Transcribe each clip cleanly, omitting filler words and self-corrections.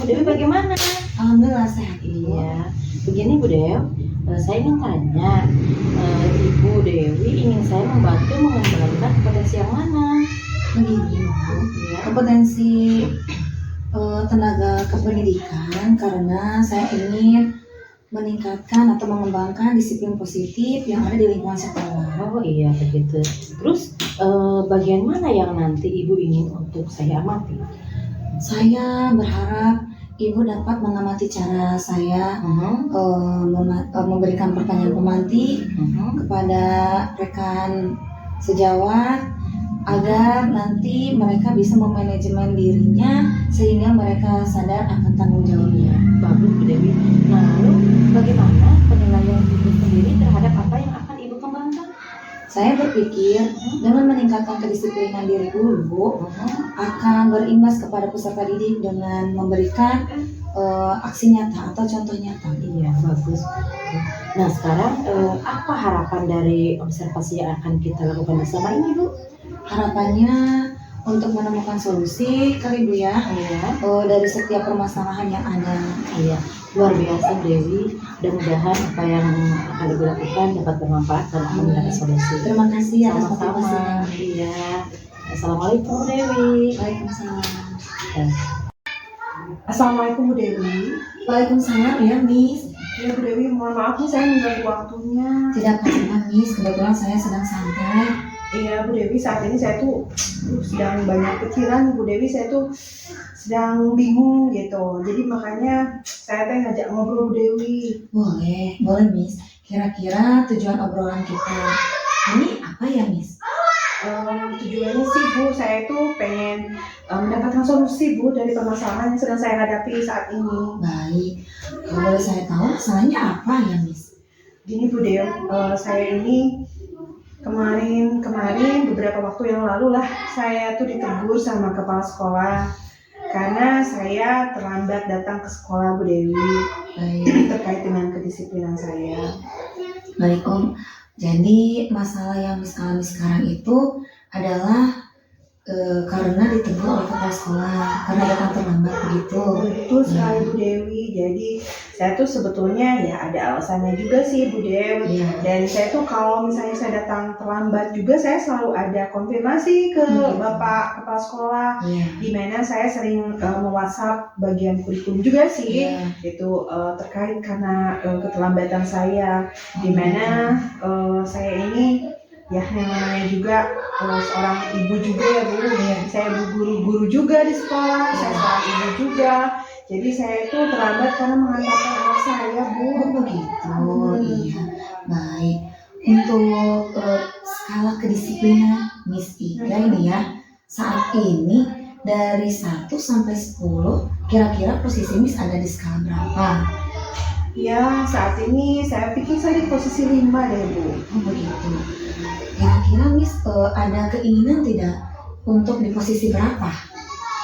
Bu Dewi bagaimana? Alhamdulillah sehat. Iya, begini Bu Dew, saya ingin tanya, Ibu Dewi ingin saya membantu mengembangkan potensi yang mana? Begini Bu, Ya. kompetensi tenaga kependidikan karena saya ingin meningkatkan atau mengembangkan disiplin positif yang ada di lingkungan sekolah. Oh iya begitu. Terus bagian mana yang nanti Ibu ingin untuk saya amati? Saya berharap Ibu dapat mengamati cara saya memberikan pertanyaan pemantik kepada rekan sejawat agar nanti mereka bisa memanajemen dirinya sehingga mereka sadar akan tanggung jawabnya. Bagus Bu Dewi. Nah lalu bagaimana penilaian Ibu sendiri terhadap apa yang akan Ibu kembangkan? Saya berpikir dengan meningkatkan kedisiplinan diri dulu akan berimbas kepada peserta didik dengan memberikan aksi nyata atau contoh nyata. Iya bagus. Nah sekarang apa harapan dari observasi yang akan kita lakukan bersama ini Bu? Harapannya untuk menemukan solusi kali Bu ya, dari setiap permasalahan yang ada. Iya, luar biasa Dewi. Mudah-mudahan apa yang akan Ibu lakukan dapat bermanfaat dan akan mendapat solusi. Terima kasih atas Sama-sama. motivasinya. Iya. Assalamualaikum Bu Dewi. Waalaikumsalam. Assalamualaikum Bu Dewi. Waalaikumsalam ya Miss. Ya Bu Dewi, mohon maaf nih saya mengganggu waktunya. Tidak apa-apa Miss, kebetulan saya sedang santai. Iya Bu Dewi, saat ini saya tuh sedang banyak pikiran Bu Dewi, saya tuh sedang bingung gitu. Jadi makanya saya teh ngajak ngobrol Bu Dewi. Boleh Miss. Kira-kira tujuan obrolan kita ini apa ya Miss? Tujuannya sih Bu, saya tuh pengen mendapatkan solusi Bu dari permasalahan yang sedang saya hadapi saat ini. Baik, kalau boleh saya tahu masalahnya apa ya Miss? Gini Bu Dewi, saya ini kemarin beberapa waktu yang lalu lah saya tuh ditegur sama kepala sekolah karena saya terlambat datang ke sekolah Bu Dewi. Baik. Terkait dengan kedisiplinan saya. Baik Om, jadi masalah yang Miss alami sekarang itu adalah karena ditegur oleh kepala sekolah karena datang terlambat begitu. Betul sekali Bu Dewi. Jadi saya tuh sebetulnya ya ada alasannya juga sih Bu Dewi. Iya. Dan saya tuh kalau misalnya saya datang terlambat juga saya selalu ada konfirmasi ke Bapak kepala sekolah. Iya. Di mana saya sering me-WhatsApp bagian kurikulum juga sih. Iya. Itu terkait karena keterlambatan saya. Di mana saya ini ya yang namanya juga seorang ibu juga ya Bu. Saya guru juga di sekolah, saya seorang ibu juga. Jadi saya itu terlambat karena mengantarkan anak saya Bu. Oh begitu, iya. Baik, untuk skala kedisiplinan Miss Ika ini ya, saat ini dari 1 sampai 10, kira-kira posisi Miss ada di skala berapa? Ya saat ini saya pikir saya di posisi 5 deh Bu. Oh begitu. Kira-kira Miss ada keinginan tidak untuk di posisi berapa?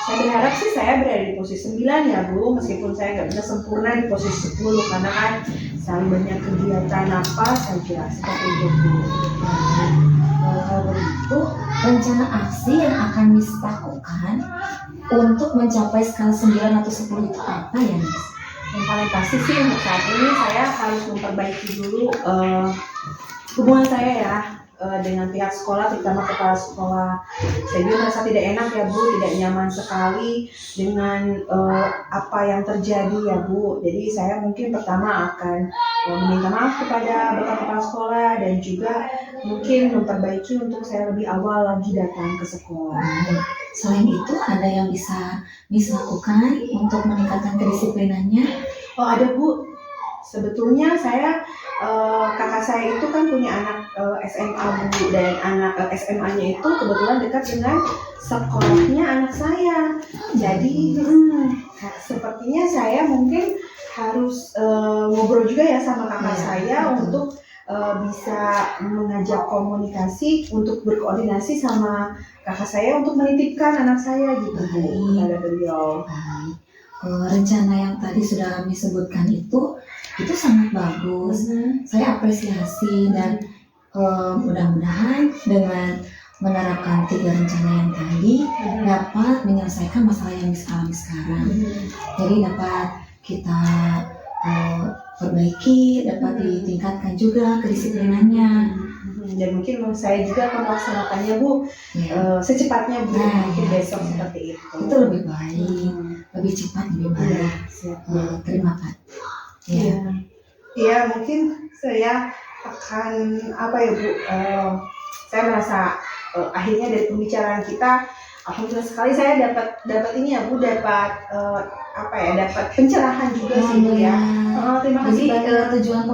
Saya berharap sih saya berada di posisi 9 ya Bu, meskipun saya nggak bisa sempurna di posisi 10 karena kan selalu banyak kegiatan apa saja seperti itu Bu. Kalau begitu, rencana aksi yang akan Miss lakukan untuk mencapai skala 9 atau 10 itu apa ya Miss? Yang paling pasti sih untuk saat ini saya harus memperbaiki dulu hubungan saya ya dengan pihak sekolah, terutama kepala sekolah. Saya juga merasa tidak enak ya Bu, tidak nyaman sekali dengan apa yang terjadi ya Bu. Jadi saya mungkin pertama akan meminta maaf kepada Bapak kepala sekolah dan juga mungkin memperbaiki untuk saya lebih awal lagi datang ke sekolah. Selain itu, ada yang bisa Miss lakukan untuk meningkatkan kedisiplinannya? Oh ada Bu, sebetulnya saya kakak saya itu kan punya anak SMA Bu, dan anak SMA-nya itu kebetulan dekat dengan sekolahnya anak saya. Jadi sepertinya saya mungkin harus ngobrol juga ya sama kakak saya untuk bisa mengajak komunikasi untuk berkoordinasi sama kakak saya untuk menitipkan anak saya gitu Bu kepada beliau. Baik. Rencana yang tadi sudah kami sebutkan itu sangat bagus. Saya apresiasi dan mudah-mudahan dengan menerapkan 3 rencana yang tadi dapat menyelesaikan masalah yang alami sekarang. Jadi dapat kita perbaiki, dapat ditingkatkan juga kedisiplinannya. Dan mungkin saya juga akan melaksanakannya Bu Ya, secepatnya Bu, Nah, mungkin ya, besok ya. seperti itu. itu lebih baik, lebih cepat, lebih Iya, baik. siap. Terima kasih. Ya. Iya, iya mungkin saya akan apa ya Bu? Saya merasa akhirnya dari pembicaraan kita, alhamdulillah sekali saya dapat ini ya Bu, dapat dapat pencerahan juga sih Bu ya. Terima Jadi kasih. tujuan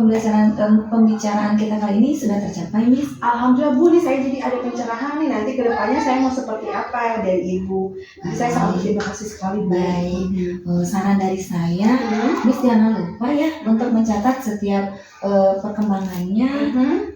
pembicaraan kita kali ini sudah tercapai, Miss. Alhamdulillah Bu, nih saya jadi ada pencerahan nih, nanti kedepannya saya mau seperti apa dari Ibu. Jadi saya sangat berterima kasih sekali Bu. Baik. Saran dari saya, Miss jangan lupa ya untuk mencatat setiap perkembangannya,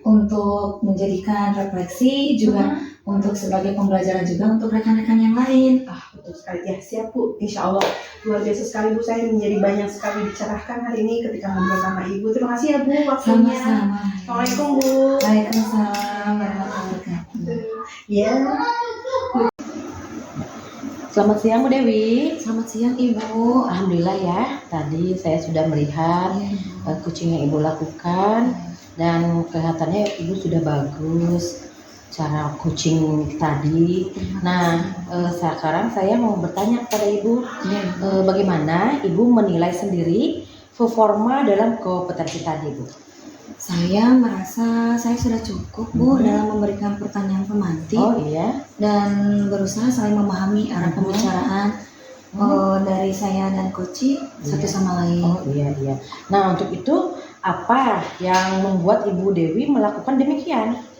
untuk menjadikan refleksi juga untuk sebagai pembelajaran juga untuk rekan-rekan yang lain. Betul sekali ya, siap Bu. Insya Allah luar biasa sekali Bu, saya menjadi banyak sekali dicerahkan hari ini ketika ngobrol sama Ibu. Terima kasih ya Bu waktunya. Sama-sama. Assalamualaikum Bu. Waalaikumsalam warahmatullahi wabarakatuh. Ya. Selamat siang Bu Dewi. Selamat siang Ibu. Alhamdulillah ya, tadi saya sudah melihat kucing yang Ibu lakukan dan kelihatannya Ibu sudah bagus cara kucing tadi. Nah, sekarang saya mau bertanya kepada Ibu, bagaimana Ibu menilai sendiri performa dalam kompetensi tadi, Bu? Saya merasa saya sudah cukup Bu dalam memberikan pertanyaan pemantik Oh iya. dan berusaha saling memahami arah pembicaraan dari saya dan Koci satu sama lain. Oh iya. Nah, untuk itu apa yang membuat Ibu Dewi melakukan demikian?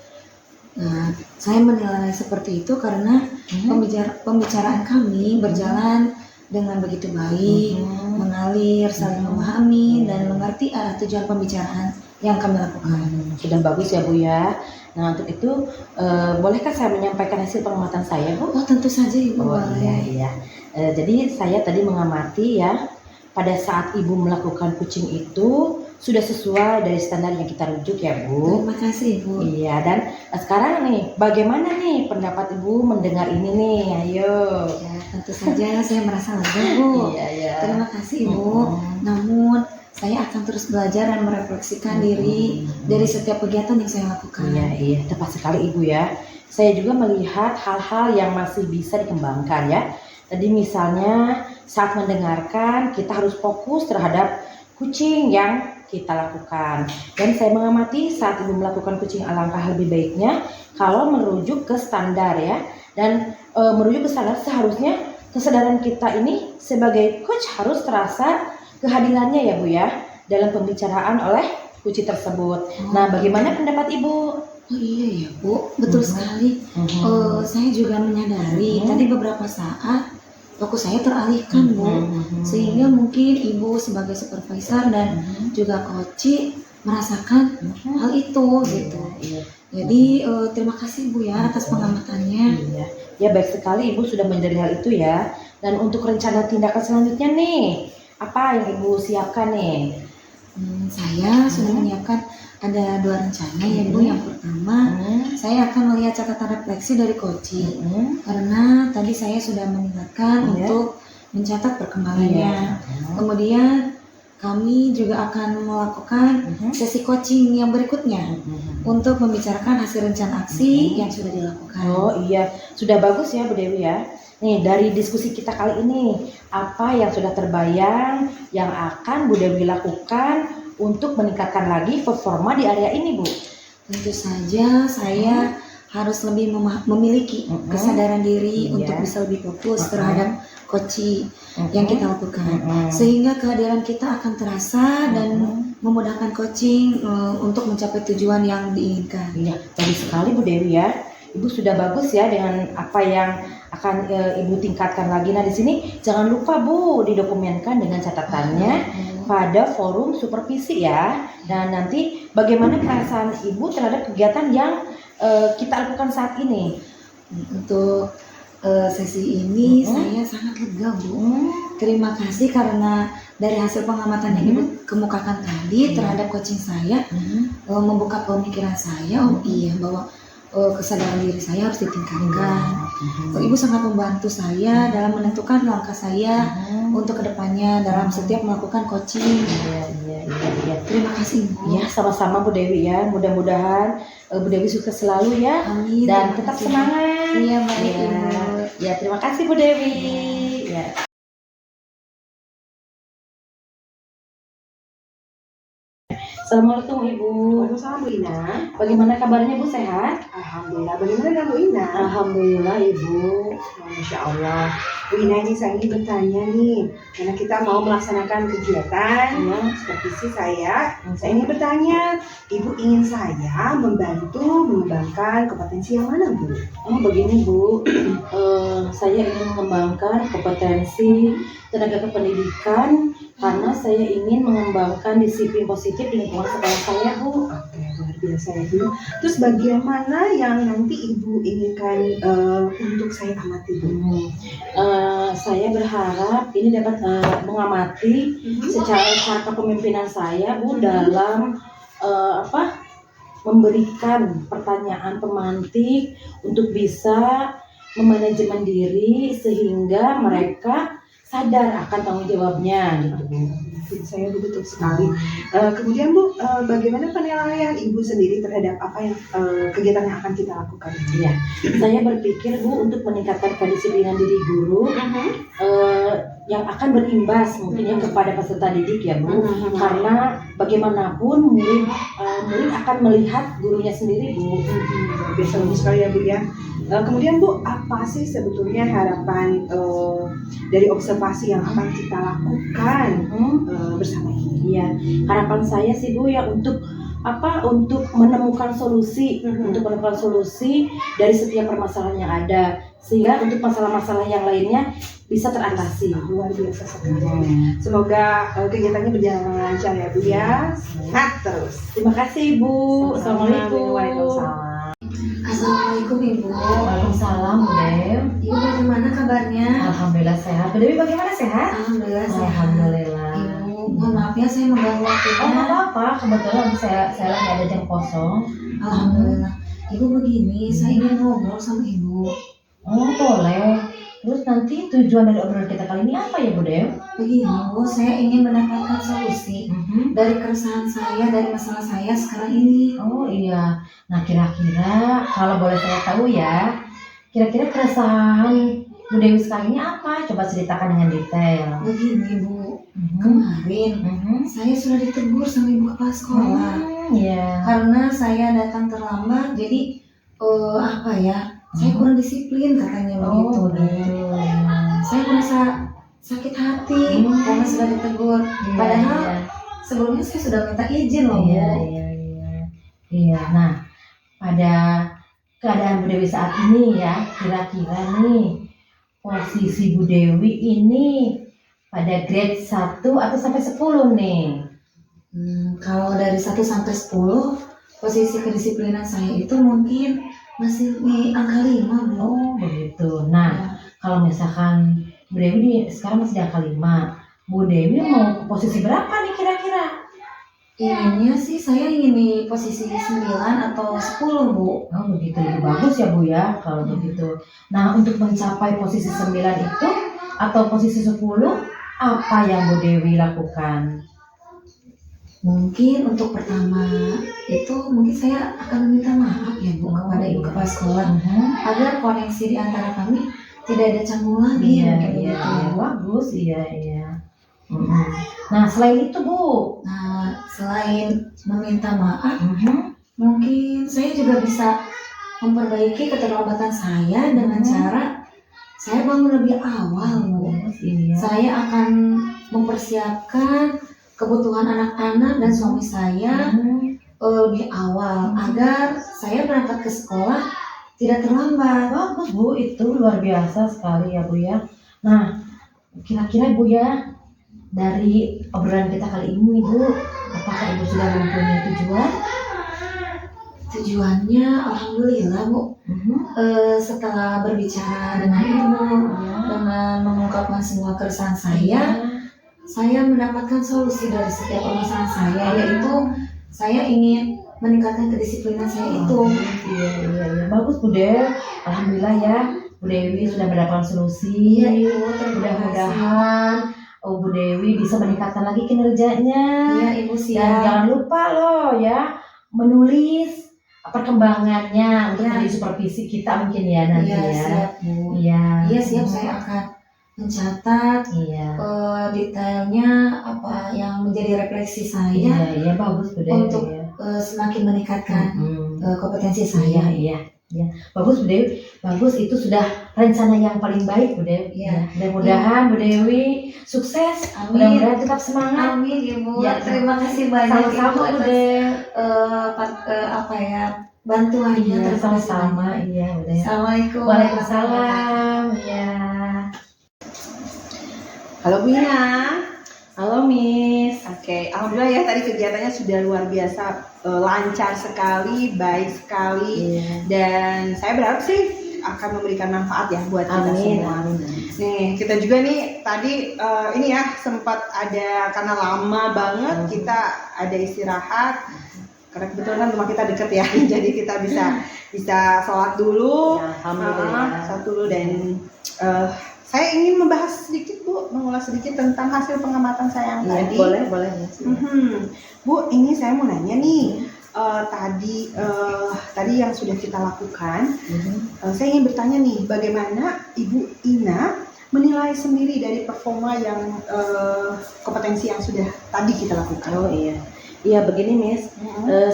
Nah, saya menilai seperti itu karena pembicaraan kami berjalan dengan begitu baik, mengalir, saling memahami, dan mengerti arah tujuan pembicaraan yang kami lakukan. Sudah bagus ya Bu ya. Nah, untuk itu bolehkah saya menyampaikan hasil pengamatan saya, Bu? Oh tentu saja Ibu. Oh boleh. iya. Jadi saya tadi mengamati ya, pada saat Ibu melakukan kucing itu sudah sesuai dari standar yang kita rujuk ya Bu. Terima kasih Ibu. Iya, dan sekarang nih, bagaimana nih pendapat Ibu mendengar ini nih? Ayo. Ya, tentu saja saya merasa lega Bu. Iya. Terima kasih Ibu. Namun saya akan terus belajar dan merefleksikan diri dari setiap kegiatan yang saya lakukan. Iya, tepat sekali Ibu ya. Saya juga melihat hal-hal yang masih bisa dikembangkan ya. Tadi misalnya saat mendengarkan kita harus fokus terhadap kucing yang kita lakukan. Dan saya mengamati saat Ibu melakukan kucing, alangkah lebih baiknya kalau merujuk ke standar ya. Dan merujuk ke standar seharusnya kesadaran kita ini sebagai coach harus terasa kehadirannya ya Bu ya dalam pembicaraan oleh kucing tersebut. Nah, bagaimana pendapat Ibu? Oh iya ya Bu, betul sekali. Saya juga menyadari tadi beberapa saat fokus saya teralihkan Bu, sehingga mungkin Ibu sebagai supervisor dan juga coach merasakan hal itu gitu. Jadi terima kasih Bu ya atas pengamatannya. Iya. Ya baik sekali Ibu sudah menyadari hal itu ya. Dan untuk rencana tindakan selanjutnya nih, apa yang Ibu siapkan nih? Saya sudah menyiapkan ada 2 rencana ya Bu. Yang pertama, saya akan melihat catatan refleksi dari Koci karena tadi saya sudah mengingatkan untuk mencatat perkembangannya. Kemudian kami juga akan melakukan sesi coaching yang berikutnya untuk membicarakan hasil rencana aksi yang sudah dilakukan. Oh iya, sudah bagus ya Bu Dewi ya. Nih dari diskusi kita kali ini, apa yang sudah terbayang yang akan Bu Dewi lakukan untuk meningkatkan lagi performa di area ini Bu? Tentu saja saya harus lebih memiliki kesadaran diri untuk bisa lebih fokus terhadap coaching yang kita lakukan, sehingga kehadiran kita akan terasa dan memudahkan coaching untuk mencapai tujuan yang diinginkan. Iya, bagus sekali Bu Dewi ya. Ibu sudah bagus ya dengan apa yang akan Ibu tingkatkan lagi. Nah di sini jangan lupa Bu didokumenkan dengan catatannya pada forum supervisi ya. Dan nanti bagaimana perasaan Ibu terhadap kegiatan yang kita lakukan saat ini. Untuk sesi ini saya sangat lega Bu. Terima kasih karena dari hasil pengamatan yang Ibu kemukakan tadi terhadap coaching saya membuka pemikiran saya. Oh iya, bahwa kesadaran diri saya harus ditingkatkan. Ibu sangat membantu saya dalam menentukan langkah saya untuk kedepannya dalam setiap melakukan coaching. Iya. Terima kasih Ibu. Ya, sama-sama Bu Dewi ya. Mudah-mudahan Bu Dewi sukses selalu ya. Amin. Dan Terima tetap kasih. semangat. Iya baik Ya. Ibu. Ya, terima kasih Bu Dewi. Ya. Assalamualaikum Ibu. Waalaikumsalam Bu Ina. Bagaimana kabarnya Bu, sehat? Alhamdulillah. Bagaimana dengan Bu Ina? Alhamdulillah Ibu. Masya Allah. Bu Ina ini saya ingin bertanya nih, karena kita mau melaksanakan kegiatan Ya. seperti saya ingin bertanya, Ibu ingin saya membantu mengembangkan kompetensi yang mana Bu? Oh begini Bu, saya ingin mengembangkan kompetensi tenaga kependidikan karena saya ingin mengembangkan disiplin positif di lingkungan sekolah saya Bu. Oke, luar biasa ya Bu. Terus bagaimana yang nanti Ibu inginkan untuk saya amati Bu? Saya berharap ini dapat mengamati secara cara kepemimpinan saya Bu dalam memberikan pertanyaan pemantik untuk bisa memanajemen diri sehingga mereka sadar akan tanggung jawabnya gitu Bu. Saya betul sekali. Kemudian Bu, bagaimana penilaian Ibu sendiri terhadap apa yang kegiatan yang akan kita lakukan? Iya, saya berpikir Bu untuk meningkatkan kedisiplinan diri guru yang akan berimbas mungkin ya kepada peserta didik ya Bu. Karena bagaimanapun murid akan melihat gurunya sendiri Bu. Biasa bagus sekali ya Bu ya. Kemudian Bu, apa sih sebetulnya harapan dari observasi yang akan kita lakukan bersama ini? Iya, harapan saya sih Bu ya untuk menemukan solusi, untuk menemukan solusi dari setiap permasalahan yang ada, sehingga untuk masalah-masalah yang lainnya bisa teratasi. Luar biasa sekali. Semoga kegiatannya berjalan lancar ya Bu ya. Sehat terus. Terima kasih Ibu. Assalamualaikum. Waalaikumsalam. Assalamualaikum Ibu. Waalaikumsalam Bu Dew. Ibu bagaimana kabarnya? Alhamdulillah sehat. Bu Dewi bagaimana sehat? Alhamdulillah sehat. Alhamdulillah. Ibu, mohon maaf ya saya mengganggu Oh waktunya. nggak apa-apa, kebetulan saya lagi ada jam kosong. Alhamdulillah. Ibu begini, saya ingin ngobrol sama Ibu. Oh boleh. Terus nanti tujuan dari obrolan kita kali ini apa ya Bu Dew? Begini Bu, saya ingin mendapatkan solusi dari keresahan saya, dari masalah saya sekarang ini. Oh iya. Nah kira-kira kalau boleh saya tahu ya, kira-kira keresahan Bu Dewi sekarang ini apa? Coba ceritakan dengan detail. Begini Bu, kemarin saya sudah ditegur sama Ibu Kepala Sekolah. Iya. Karena saya datang terlambat, jadi saya kurang disiplin katanya begitu. Betul. Saya merasa sakit hati karena sudah ditegur. Padahal sebelumnya saya sudah minta izin loh Bu. Iya. Nah, pada keadaan Bu Dewi saat ini ya, kira-kira nih posisi Bu Dewi ini pada grade 1 atau sampai 10 nih? Kalau dari 1 sampai 10, posisi kedisiplinan saya itu mungkin masih di angka 5 Bu. Oh begitu. Nah, kalau misalkan Bu Dewi nih sekarang masih di angka 5, Bu Dewi mau ke posisi berapa nih kira-kira? Inginnya sih saya ingin di posisi 9 atau 10 Bu. Oh begitu, lebih bagus ya Bu ya kalau begitu. Nah, untuk mencapai posisi 9 itu atau posisi 10, apa yang Bu Dewi lakukan? Mungkin untuk pertama itu mungkin saya akan meminta maaf ya Bu kepada Ibu Kepala Sekolah agar koneksi di antara kami tidak ada canggung lagi. Bagus, iya. Nah, selain itu Bu, Nah, selain meminta maaf, mungkin saya juga bisa memperbaiki keterlambatan saya dengan cara saya bangun lebih awal Bu. Iya. Saya akan mempersiapkan kebutuhan anak-anak dan suami saya lebih awal agar saya berangkat ke sekolah tidak terlambat. Bagus Bu, itu luar biasa sekali ya Bu ya. Nah, kira-kira Bu ya, dari obrolan kita kali ini Bu, apakah Ibu sudah mempunyai tujuan? Tujuannya alhamdulillah Bu. Setelah berbicara dengan Ibu, dengan mengungkapkan semua keresahan saya mendapatkan solusi dari setiap permasalahan saya, yaitu saya ingin meningkatkan kedisiplinan saya itu. Iya. Bagus Bu De. Alhamdulillah ya, Bu Dewi sudah mendapatkan solusi. Iya Ibu, terima kasih. Mudah-mudahan Bu Dewi bisa meningkatkan lagi kinerjanya. Iya Ibu, Dan siap. jangan lupa loh ya, menulis perkembangannya untuk Iya. menjadi supervisi kita mungkin ya nanti Iya, ya. siap Bu. Iya. Iya siap, saya akan mencatat Iya. detailnya apa yang menjadi refleksi Iya, saya iya bagus Bu De. untuk Iya. semakin meningkatkan kompetensi Iya, saya. iya. Bagus Bu Dewi, bagus, itu sudah rencana yang paling baik Bu Dewi. Iya. Mudah-mudahan Bu Dewi sukses, Amin. mudah-mudahan tetap semangat. Amin Ibu. Ya, Terima kasih banyak Ibu Sama-sama Bu atas Dewi. apa ya, bantuannya. Iya, Terima kasih sama-sama. banyak. Iya, Bu Dewi. Assalamualaikum. Waalaikumsalam. Iya. Halo Bu Ina. Halo Miss. Oke, alhamdulillah ya tadi kegiatannya sudah luar biasa, lancar sekali, baik sekali, Iya. dan saya berharap sih akan memberikan manfaat ya buat kita Amin. semua. Amin. Nih kita juga nih tadi ini ya sempat ada karena lama banget kita ada istirahat karena kebetulan kan rumah kita deket ya, jadi kita bisa sholat dulu, Ya, alhamdulillah. sholat dulu dan saya ingin membahas sedikit Bu, mengulas sedikit tentang hasil pengamatan saya yang Iya, tadi. boleh Miss. Bu, ini saya mau nanya nih, tadi yang sudah kita lakukan, saya ingin bertanya nih, bagaimana Ibu Ina menilai sendiri dari performa yang kompetensi yang sudah tadi kita lakukan? Oh iya. Iya begini Miss,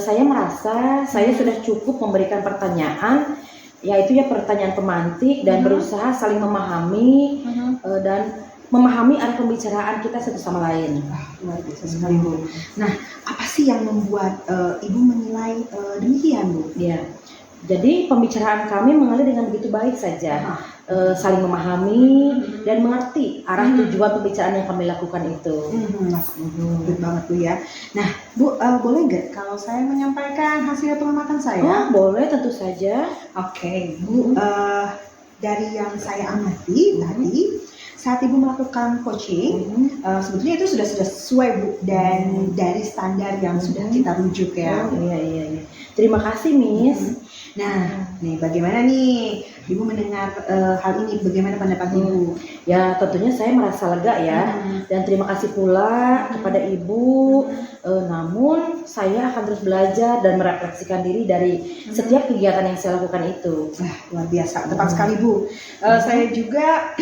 saya merasa saya sudah cukup memberikan pertanyaan, yaitu ya pertanyaan pemantik dan berusaha saling memahami dan memahami arah pembicaraan kita satu sama lain. Luar biasa sekali Bu. Nah, apa sih yang membuat Ibu menilai demikian Bu? Ya, jadi pembicaraan kami mengalir dengan begitu baik saja, saling memahami dan mengerti arah tujuan pembicaraan yang kami lakukan itu. Betul banget Bu ya. Nah Bu, boleh nggak kalau saya menyampaikan hasil pengamatan saya? Oh, boleh tentu saja. Oke, Bu, dari yang saya amati tadi saat Ibu melakukan coaching, sebetulnya itu sudah sesuai Bu dan dari standar yang sudah kita rujuk ya. Oh, iya. Terima kasih Miss. Nah, nih bagaimana nih Ibu mendengar hal ini? Bagaimana pendapat Ibu? Ya tentunya saya merasa lega ya, dan terima kasih pula kepada Ibu. Namun saya akan terus belajar dan merefleksikan diri dari setiap kegiatan yang saya lakukan itu. Luar biasa, tepat sekali Bu. Saya juga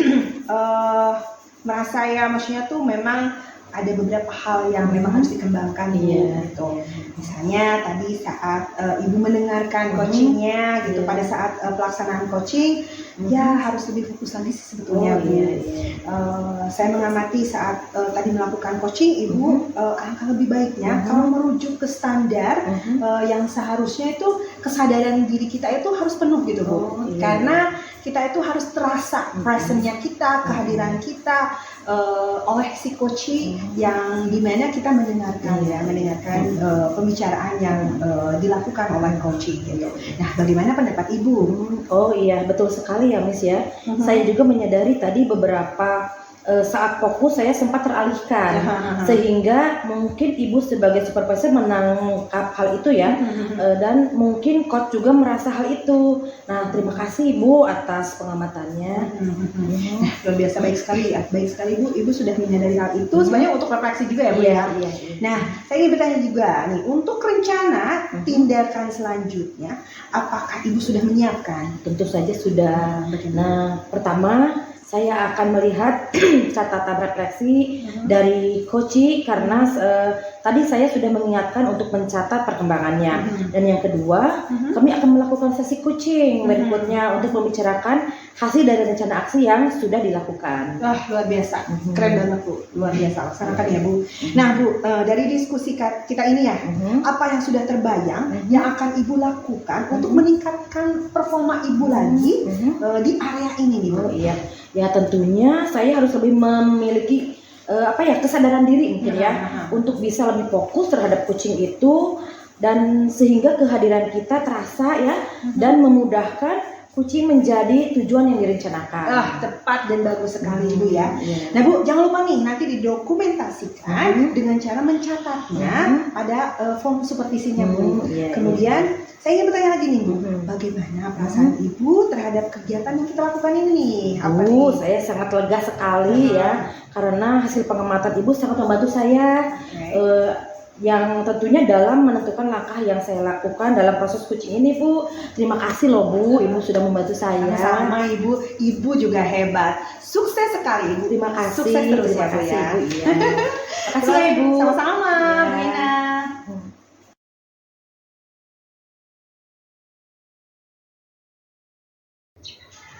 merasa ya, maksudnya tuh memang ada beberapa hal yang memang harus dikembangkan Bu, gitu. Misalnya tadi saat Ibu mendengarkan coachingnya gitu, pada saat pelaksanaan coaching ya harus lebih fokus lagi sih sebetulnya Bu. Saya mengamati saat tadi melakukan coaching Ibu, alangkah lebih baiknya kalau merujuk ke standar yang seharusnya itu kesadaran diri kita itu harus penuh gitu Bu. Karena kita itu harus terasa presence-nya kita, kehadiran kita oleh si coaching yang dimana kita mendengarkan pembicaraan yang dilakukan oleh coaching gitu. Nah, bagaimana pendapat Ibu? Oh iya, betul sekali ya Miss ya. Saya juga menyadari tadi beberapa saat fokus saya sempat teralihkan, sehingga mungkin Ibu sebagai supervisor menangkap hal itu ya, dan mungkin coach juga merasa hal itu. Nah, terima kasih Ibu atas pengamatannya. Nah, luar biasa, baik sekali Bu. Ibu sudah menyadari hal itu. Sebenarnya untuk refleksi juga ya Bu ya. Nah, saya ingin bertanya juga nih, untuk rencana tindakan selanjutnya, apakah Ibu sudah menyiapkan? Tentu saja sudah. Nah, pertama saya akan melihat catatan refleksi dari coaching karena tadi saya sudah mengingatkan untuk mencatat perkembangannya. Dan yang kedua, kami akan melakukan sesi coaching berikutnya untuk membicarakan hasil dari rencana aksi yang sudah dilakukan. Wah, luar biasa, keren banget Bu, luar biasa, laksanakan ya Bu. Nah Bu, dari diskusi kita ini ya, apa yang sudah terbayang yang akan Ibu lakukan untuk meningkatkan performa Ibu lagi di area ini nih Bu? Oh iya, ya tentunya saya harus lebih memiliki kesadaran diri mungkin ya, untuk bisa lebih fokus terhadap coaching itu, dan sehingga kehadiran kita terasa ya, dan memudahkan kucing menjadi tujuan yang direncanakan. Tepat dan bagus sekali Ibu ya. Iya. Nah Bu, jangan lupa nih nanti didokumentasikan dengan cara mencatatnya pada form supervisinya Bu. Iya, Kemudian saya ingin bertanya lagi nih Bu, Mhm. bagaimana perasaan Ibu terhadap kegiatan yang kita lakukan ini nih? Apa Bu, nih? saya sangat lega sekali ya, karena hasil pengamatan Ibu sangat membantu saya. Oke. Yang tentunya dalam menentukan langkah yang saya lakukan dalam proses kucing ini Bu. Terima kasih loh Bu, Ibu sudah membantu saya. Sama-sama Ibu juga hebat. Sukses sekali Ibu. Terima kasih. Sukses terus Terima ya Bu kasih, ya. Bu. Iya. Terima kasih ya Ibu. Sama-sama Ya. Bu Ina.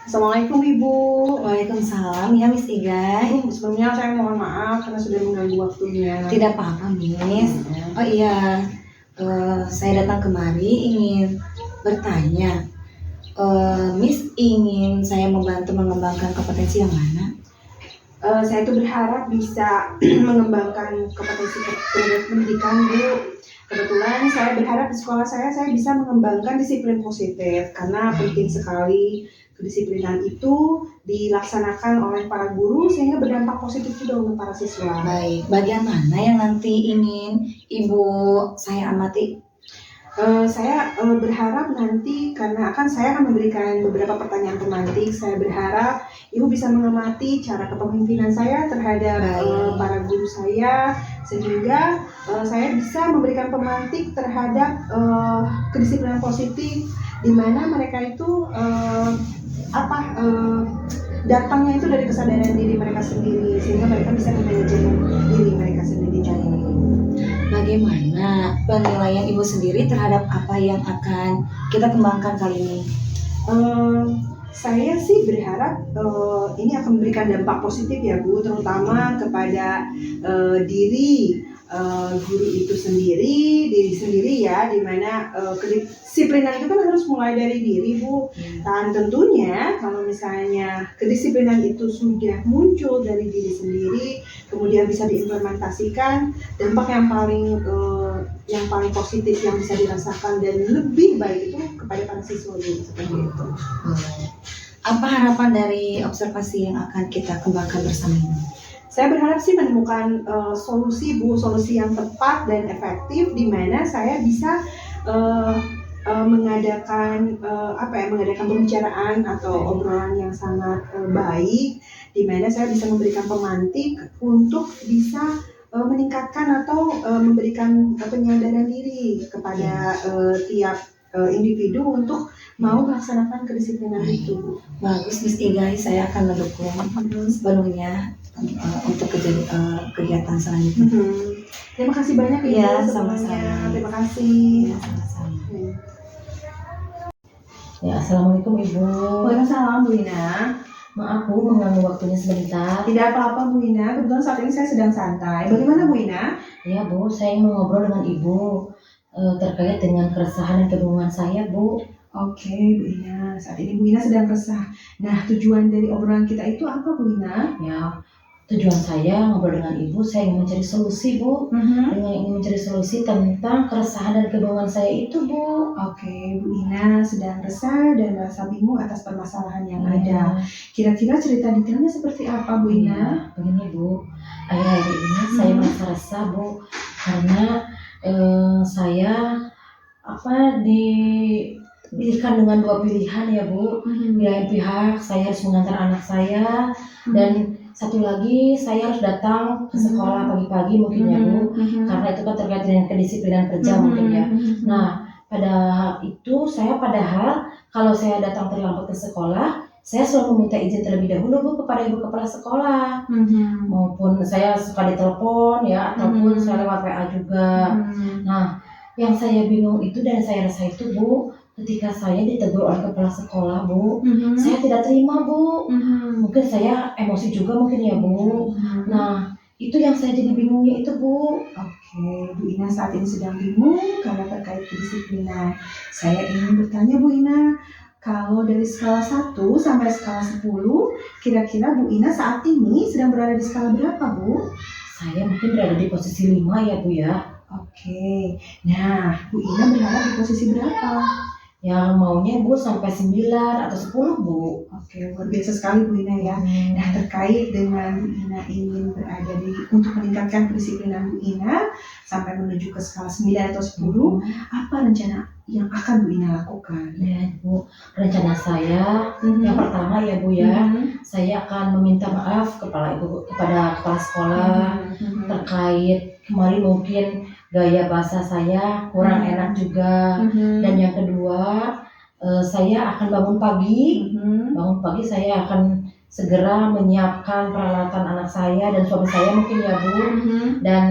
Assalamualaikum Ibu. Waalaikumsalam ya Miss Igai. Ibu, sebelumnya saya mohon maaf karena sudah mengganggu waktunya. Tidak apa-apa Miss. Oh iya, saya datang kemari ingin bertanya. Miss ingin saya membantu mengembangkan kompetensi yang mana? Saya itu berharap bisa mengembangkan kompetensi pendidikan Bu. Kebetulan saya berharap di sekolah saya bisa mengembangkan disiplin positif karena penting sekali kedisiplinan itu dilaksanakan oleh para guru sehingga berdampak positif juga untuk para siswa. Baik, bagian mana yang nanti ingin Ibu saya amati? Saya berharap nanti karena saya akan memberikan beberapa pertanyaan pemantik. Saya berharap Ibu bisa mengamati cara kepemimpinan saya terhadap para guru saya sehingga saya bisa memberikan pemantik terhadap kedisiplinan positif di mana mereka itu datangnya itu dari kesadaran diri mereka sendiri sehingga mereka bisa memanajemen diri mereka sendiri. Bagaimana penilaian Ibu sendiri terhadap apa yang akan kita kembangkan kali ini? Saya sih berharap ini akan memberikan dampak positif ya Bu, terutama kepada diri guru itu sendiri, diri sendiri ya, dimana kedisiplinan itu kan harus mulai dari diri Bu. Dan tentunya kalau misalnya kedisiplinan itu sudah muncul dari diri sendiri, kemudian bisa diimplementasikan, dampak yang paling positif yang bisa dirasakan dan lebih baik itu kepada para siswa Bu, seperti itu. Apa harapan dari observasi yang akan kita kembangkan bersama ini? Saya berharap sih menemukan solusi yang tepat dan efektif di mana saya bisa mengadakan pembicaraan atau obrolan yang sangat baik di mana saya bisa memberikan pemantik untuk bisa meningkatkan atau memberikan penyadaran diri kepada tiap individu untuk mau melaksanakan kedisiplinan itu. Bagus Miss Igai, saya akan mendukung sepenuhnya untuk kegiatan selanjutnya. Terima kasih banyak Ibu. Ya, semuanya. sama-sama. Terima kasih. Ya, sama-sama. Ya, Assalamualaikum Ibu. Waalaikumsalam Bu Ina. Maaf Bu, mengganggu waktunya sebentar. Tidak apa-apa Bu Ina, kebetulan saat ini saya sedang santai. Bagaimana Bu Ina? Ya Bu, saya ingin ngobrol dengan Ibu terkait dengan keresahan dan kebingungan saya Bu. Oke Bu Ina, saat ini Bu Ina sedang resah. Nah, tujuan dari obrolan kita itu apa Bu Ina? Ya, tujuan saya ngobrol dengan Ibu, saya ingin mencari solusi Bu. Ingin mencari solusi tentang keresahan dan kebingungan saya itu Bu. Oke, Bu Ina sedang resah dan merasa bingung atas permasalahan yang ada. Kira-kira cerita detailnya seperti apa Bu Ina? Begini Bu, akhir-akhir ini saya merasa resah Bu karena saya diberikan dengan dua pilihan ya Bu. Di lain pihak saya harus mengantar anak saya dan satu lagi saya harus datang ke sekolah pagi-pagi mungkin ya Bu, karena itu kan terkait dengan kedisiplinan kerja mungkin ya. Nah, padahal kalau saya datang terlambat ke sekolah, saya selalu meminta izin terlebih dahulu Bu kepada Ibu Kepala Sekolah. Maupun saya suka ditelepon ya, ataupun saya lewat WA juga. Nah, yang saya bingung itu dan saya rasa itu Bu, ketika saya ditegur oleh kepala sekolah Bu, saya tidak terima Bu. Mungkin saya emosi juga mungkin ya Bu. Nah, itu yang saya jadi bingungnya itu Bu. Oke, Bu Ina saat ini sedang bingung karena terkait kedisiplinan. Saya ingin bertanya Bu Ina, kalau dari skala 1 sampai skala 10, kira-kira Bu Ina saat ini sedang berada di skala berapa Bu? Saya mungkin berada di posisi 5 ya Bu ya. Oke, nah Bu Ina berharap di posisi berapa? yang maunya Bu sampai 9 atau 10 Bu. Oke, luar biasa sekali Bu Ina ya. Nah, terkait dengan Bu Ina ingin berada untuk meningkatkan kedisiplinan Bu Ina sampai menuju ke skala 9 atau 10, apa rencana yang akan Bu Ina lakukan? Ya Bu, rencana saya yang pertama ya Bu ya, saya akan meminta maaf kepada kepala sekolah terkait kemarin mungkin gaya bahasa saya kurang enak juga. Dan yang kedua, saya akan bangun pagi saya akan segera menyiapkan peralatan anak saya dan suami saya mungkin ya Bu. Dan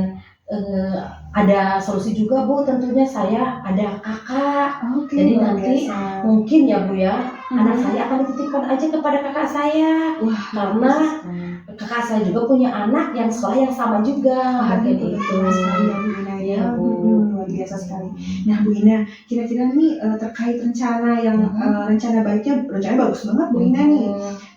ada solusi juga Bu, tentunya saya ada kakak. Oke, Jadi luar nanti biasa. mungkin ya Bu ya, anak saya akan dititipkan aja kepada kakak saya. Wah, Karena kakak saya juga punya anak yang sekolah yang sama juga. Harganya itu. Sekali ya Bu Ina ya. Iya, Bu. Luar biasa sekali. Nah Bu Ina, kira-kira nih terkait rencana yang rencana baiknya, rencananya bagus banget Bu Ina nih.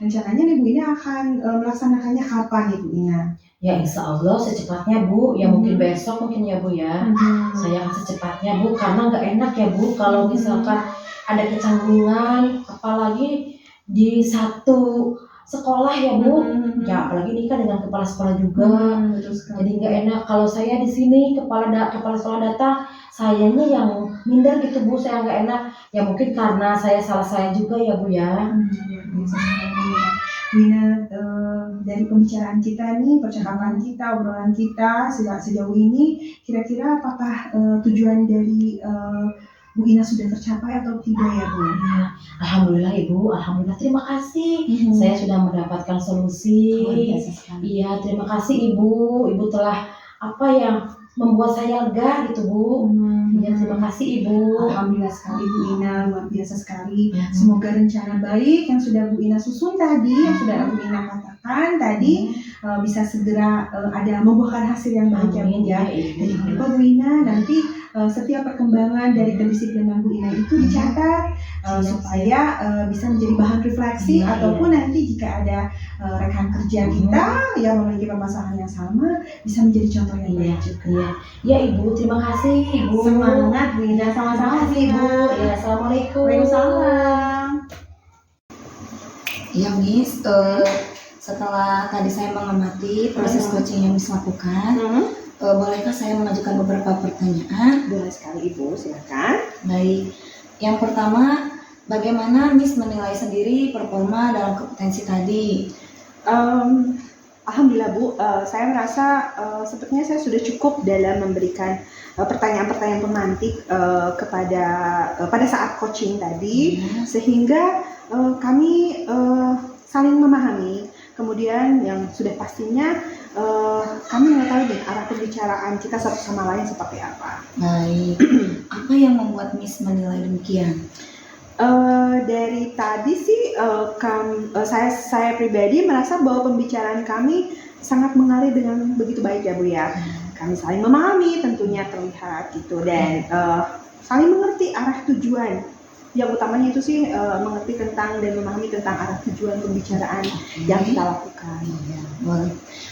Rencananya nih Bu Ina akan melaksanakannya kapan nih Bu Ina? Ya insya Allah secepatnya Bu, ya mungkin besok mungkin ya Bu ya. Saya akan secepatnya Bu, karena nggak enak ya Bu kalau misalkan ada kecanggungan, apalagi di satu sekolah ya Bu. Ya apalagi ini kan dengan kepala sekolah juga. Betul sekali. Jadi nggak enak kalau saya di sini kepala sekolah datang, sayanya yang minder gitu Bu, saya nggak enak. Ya mungkin karena salah saya juga ya Bu ya. Bu Ina, dari pembicaraan kita nih, percakapan kita, obrolan kita sejauh ini, kira-kira apakah tujuan dari Bu Ina sudah tercapai atau tidak ya Bu? Ya, Alhamdulillah Ibu, Alhamdulillah, terima kasih. Saya sudah mendapatkan solusi. Luar biasa sekali. Iya, terima kasih Ibu. Ibu telah membuat saya lega gitu Bu. Ya, terima kasih Ibu. Alhamdulillah sekali Bu Ina, luar biasa sekali. Semoga rencana baik yang sudah Bu Ina susun tadi, yang sudah Bu Ina katakan tadi, bisa segera ada membuahkan hasil yang baik ya Bu ya. Dan jangan lupa Bu Ina, nanti setiap perkembangan dari kedisiplinan Bu Ina itu dicatat supaya bisa menjadi bahan refleksi, ataupun nanti jika ada rekan kerja kita yang memiliki permasalahan yang sama bisa menjadi contoh yang baik juga. Ya Ibu, terima kasih Ibu. Semangat Bu Ina, sama-sama Terima kasih, Bu. Ya, Assalamualaikum. Waalaikumsalam. Ya Miss, setelah tadi saya mengamati proses coaching yang Miss lakukan, bolehkah saya mengajukan beberapa pertanyaan? Boleh sekali Ibu, silakan. Baik, yang pertama, bagaimana Miss menilai sendiri performa dalam kompetensi tadi? Alhamdulillah Bu, saya merasa sepertinya saya sudah cukup dalam memberikan pertanyaan-pertanyaan pemantik pada saat coaching tadi, sehingga kami saling memahami. Kemudian yang sudah pastinya kami mengetahui nih arah pembicaraan kita satu sama lain seperti apa. Baik, apa yang membuat Miss menilai demikian? Dari tadi sih saya pribadi merasa bahwa pembicaraan kami sangat mengalir dengan begitu baik ya Bu ya. Kami saling memahami tentunya terlihat gitu, dan saling mengerti arah tujuan. Yang utamanya itu sih mengerti tentang dan memahami tentang arah tujuan pembicaraan yang kita lakukan.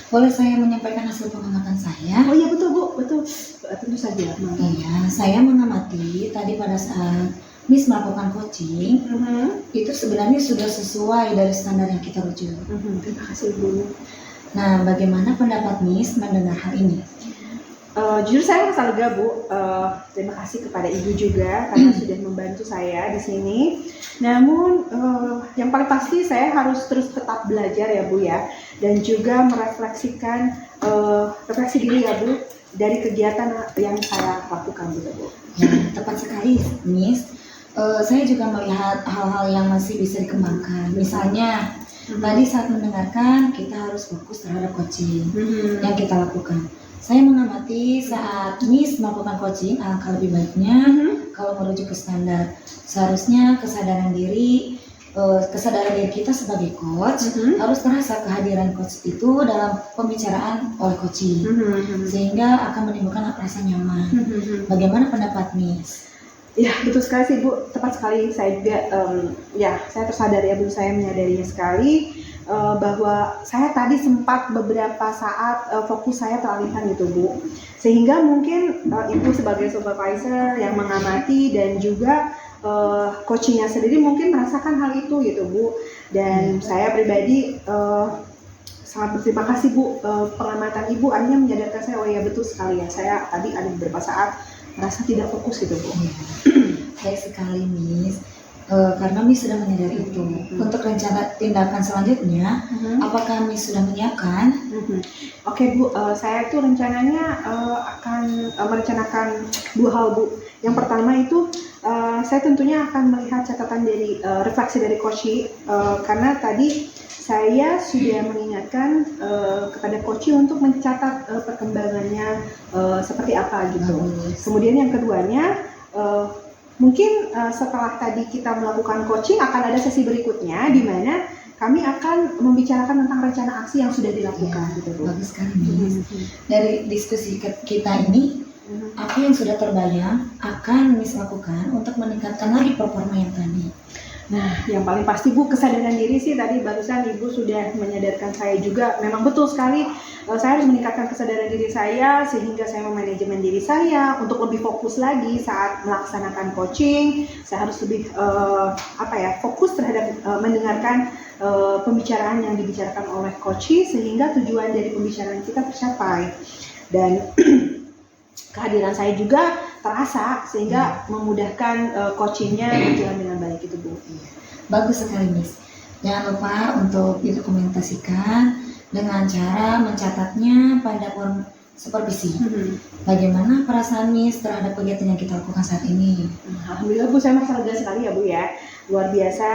Boleh saya menyampaikan hasil pengamatan saya? Oh iya betul Bu, betul, tentu saja. Iya, saya mengamati tadi pada saat Miss melakukan coaching, itu sebenarnya sudah sesuai dari standar yang kita rujuk. Terima kasih Bu. Nah, bagaimana pendapat Miss mendengar hal ini? Jujur saya merasa lega Bu. Terima kasih kepada Ibu juga karena sudah membantu saya di sini. Namun yang paling pasti saya harus terus tetap belajar ya Bu ya, dan juga merefleksikan refleksi diri ya Bu dari kegiatan yang saya lakukan gitu Bu. Ya, tepat sekali Miss. Saya juga melihat hal-hal yang masih bisa dikembangkan. Misalnya, tadi saat mendengarkan kita harus fokus terhadap coaching yang kita lakukan. Saya mengamati saat Miss melakukan coaching, alangkah lebih baiknya kalau merujuk ke standar. Seharusnya kesadaran diri kita sebagai coach harus terasa kehadiran coach itu dalam pembicaraan oleh coaching, sehingga akan menimbulkan rasa nyaman. Bagaimana pendapat Miss? Ya betul sekali sih Bu, tepat sekali. Saya juga saya tersadar ya Bu, saya menyadarinya sekali bahwa saya tadi sempat beberapa saat fokus saya teralihkan gitu Bu, sehingga mungkin Ibu sebagai supervisor yang mengamati dan juga coachingnya sendiri mungkin merasakan hal itu gitu Bu. Dan saya pribadi sangat berterima kasih Bu, pengamatan Ibu akhirnya menyadarkan saya, oh ya betul sekali ya, saya tadi ada beberapa saat merasa tidak fokus gitu Bu. Baik sekali Miss. Karena Miss sudah menyadari itu. Untuk rencana tindakan selanjutnya, apakah Miss sudah menyiapkan? Oke Bu, saya itu rencananya akan merencanakan 2 hal Bu. Yang pertama itu saya tentunya akan melihat catatan dari refleksi dari Koci, karena tadi saya sudah mengingatkan kepada Koci untuk mencatat perkembangannya seperti apa gitu. Kemudian yang keduanya, mungkin setelah tadi kita melakukan coaching akan ada sesi berikutnya di mana kami akan membicarakan tentang rencana aksi yang sudah dilakukan gitu Bu. Bagus sekali Miss. Dari diskusi kita ini, apa yang sudah terbayang akan Miss lakukan untuk meningkatkan lagi performa yang tadi? Nah, yang paling pasti Bu, kesadaran diri sih tadi barusan Ibu sudah menyadarkan saya juga. Memang betul sekali, saya harus meningkatkan kesadaran diri saya sehingga saya memanajemen diri saya untuk lebih fokus lagi saat melaksanakan coaching. Saya harus lebih fokus terhadap mendengarkan pembicaraan yang dibicarakan oleh coach sehingga tujuan dari pembicaraan kita tercapai. Dan kehadiran saya juga terasa sehingga memudahkan coachingnya berjalan dengan baik itu Bu. Bagus sekali Miss. Jangan lupa untuk didokumentasikan dengan cara mencatatnya pada form supervisi. Bagaimana perasaan Miss terhadap kegiatan yang kita lakukan saat ini? Alhamdulillah Bu, saya merasa lega sekali ya Bu ya. Luar biasa,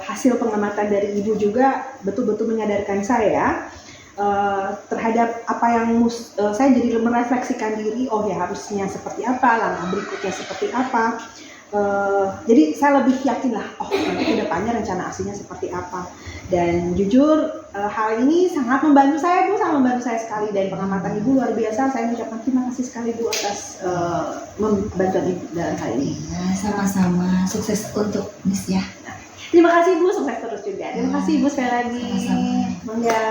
hasil pengamatan dari Ibu juga betul-betul menyadarkan saya terhadap apa yang saya jadi merefleksikan diri, oh ya harusnya seperti apa, langkah berikutnya seperti apa. Jadi saya lebih yakin lah, oh nanti ke depannya rencana aksinya seperti apa. Dan jujur hal ini sangat membantu saya Bu, sangat membantu saya sekali. Dan pengamatan Ibu luar biasa, saya mengucapkan terima kasih sekali Bu atas bantuan Ibu dalam hal ini. Ya, sama-sama, sukses untuk Miss ya. Terima kasih Bu, sukses terus juga. Terima kasih Ibu sekali lagi. Sama-sama. Mangga.